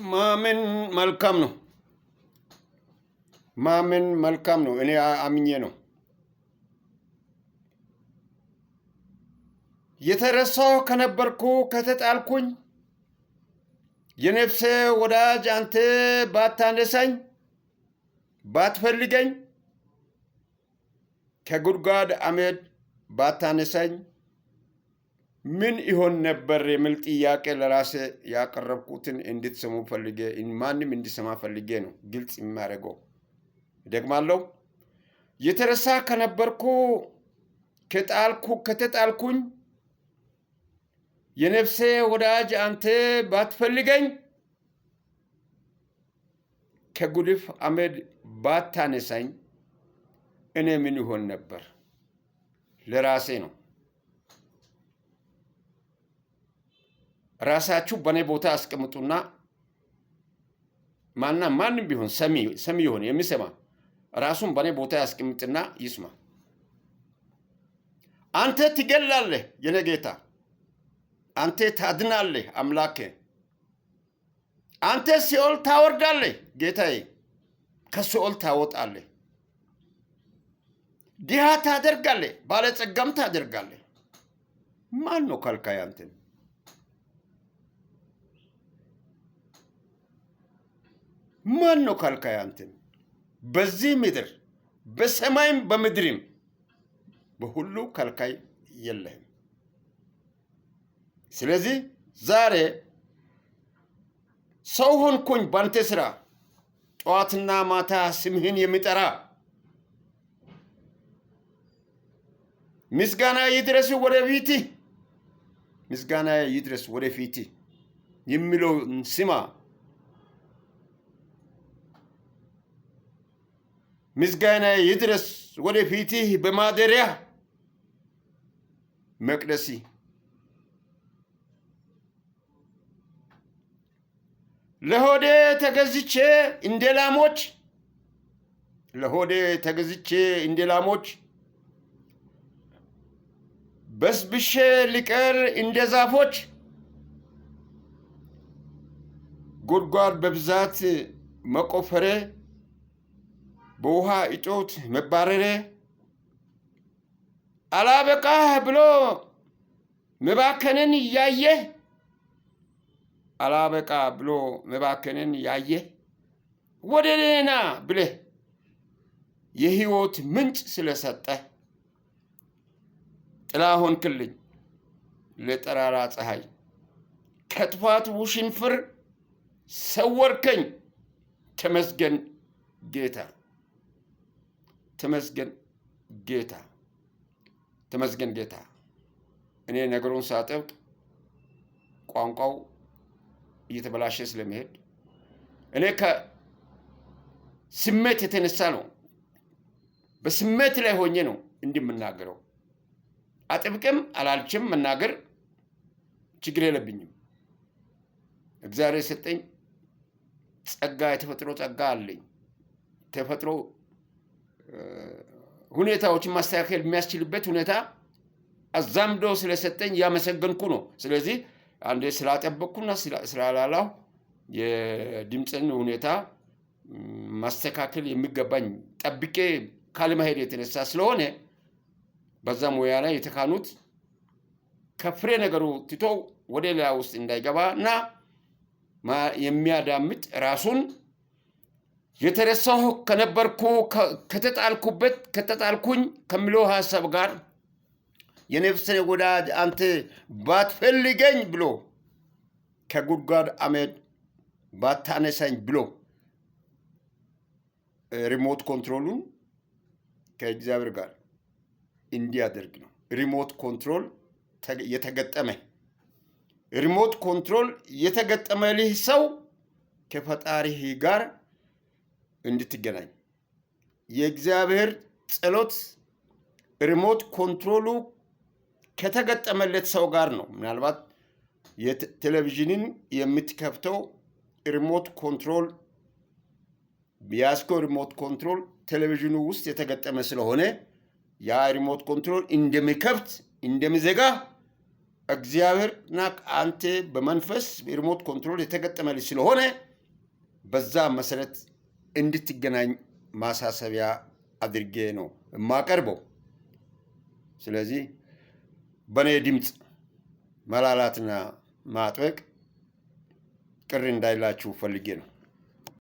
ማመን መልካም ነው። ማመን መልካም ነው። እኔ አምኜ ነው። የተረሳው ከነበርኩ ከተጣልኩኝ የነፍሴ ወዳጅ አንተ ባታነሳኝ ባትፈልገኝ ከጉድጓድ አመድ ባታነሳኝ ምን ይሆን ነበር የሚል ጥያቄ ለራሴ ያቀረብኩትን እንድትሰሙ ፈልጌ ማንም እንዲሰማ ፈልጌ ነው ግልጽ የሚያደርገው። ደግማለሁ። የተረሳ ከነበርኩ ከተጣልኩኝ የነፍሴ ወዳጅ አንተ ባትፈልገኝ ከጉድፍ አመድ ባታነሳኝ እኔ ምን ይሆን ነበር? ለራሴ ነው። ራሳችሁ በኔ ቦታ አስቀምጡና ማንም ቢሆን ሰሚ ይሆን የሚሰማ ራሱን በኔ ቦታ ያስቀምጥና ይስማ። አንተ ትገላለህ የኔ ጌታ፣ አንተ ታድናለህ አምላኬ፣ አንተ ሲኦል ታወርዳለህ ጌታዬ፣ ከሲኦል ታወጣለህ፣ ድሃ ታደርጋለህ፣ ባለጸጋም ታደርጋለህ። ማን ነው ከልካይ አንተን? ማን ነው ከልካይ አንተን? በዚህ ምድር በሰማይም በምድርም በሁሉ ከልካይ የለህም። ስለዚህ ዛሬ ሰው ሆንኩኝ ባንተ ስራ፣ ጠዋትና ማታ ስምህን የሚጠራ ምስጋና ይድረስ ወደፊትህ፣ ምስጋና ይድረስ ወደፊትህ የሚለው ስማ። ምስጋና ይድረስ ወደፊትህ በማደሪያ መቅደሲ። ለሆዴ ተገዝቼ እንደ ላሞች በስብሼ ልቀር እንደ ዛፎች፣ ጉድጓድ በብዛት መቆፈሬ በውሃ እጦት መባረሬ አላበቃህ ብሎ መባከንን ያየህ ወደ እኔ ና ብለህ የሕይወት ምንጭ ስለሰጠህ ጥላ ሆንክልኝ ለጠራራ ፀሐይ፣ ከጥፋት ውሽንፍር ሰወርከኝ። ተመስገን ጌታ፣ ተመስገን ጌታ፣ ተመስገን ጌታ። እኔ ነገሩን ሳጠብቅ ቋንቋው እየተበላሸ ስለሚሄድ እኔ ከስሜት የተነሳ ነው፣ በስሜት ላይ ሆኜ ነው እንደምናገረው። አጥብቅም አላልችም መናገር ችግር የለብኝም። እግዚአብሔር የሰጠኝ ጸጋ፣ የተፈጥሮ ጸጋ አለኝ። ተፈጥሮ ሁኔታዎችን ማስተካከል የሚያስችልበት ሁኔታ አዛምዶ ስለሰጠኝ ያመሰገንኩ ነው። ስለዚህ አንዴ ስላጠበቅኩና ስላላላሁ የድምፅን ሁኔታ ማስተካከል የሚገባኝ ጠብቄ ካለመሄድ የተነሳ ስለሆነ በዛ ሙያ ላይ የተካኑት ከፍሬ ነገሩ ትቶ ወደ ሌላ ውስጥ እንዳይገባ እና የሚያዳምጥ ራሱን የተረሳሁ ከነበርኩ ከተጣልኩኝ ከሚለው ሀሳብ ጋር የነፍሴ ወዳጅ አንተ ባትፈልገኝ ብሎ ከጉድጓድ አመድ ባታነሳኝ ብሎ ሪሞት ኮንትሮሉን ከእግዚአብሔር ጋር እንዲያደርግ ነው። ሪሞት ኮንትሮል የተገጠመልህ ሰው ከፈጣሪህ ጋር እንድትገናኝ የእግዚአብሔር ጸሎት ሪሞት ኮንትሮሉ ከተገጠመለት ሰው ጋር ነው። ምናልባት የቴሌቪዥንን የምትከፍተው ሪሞት ኮንትሮል ቢያስኮ ሪሞት ኮንትሮል ቴሌቪዥኑ ውስጥ የተገጠመ ስለሆነ ያ ሪሞት ኮንትሮል እንደሚከፍት እንደሚዘጋ እግዚአብሔርና አንተ በመንፈስ ሪሞት ኮንትሮል የተገጠመልህ ስለሆነ በዛ መሰረት እንድትገናኝ ማሳሰቢያ አድርጌ ነው የማቀርበው። ስለዚህ በኔ ድምፅ መላላትና ማጥበቅ ቅር እንዳይላችሁ ፈልጌ ነው።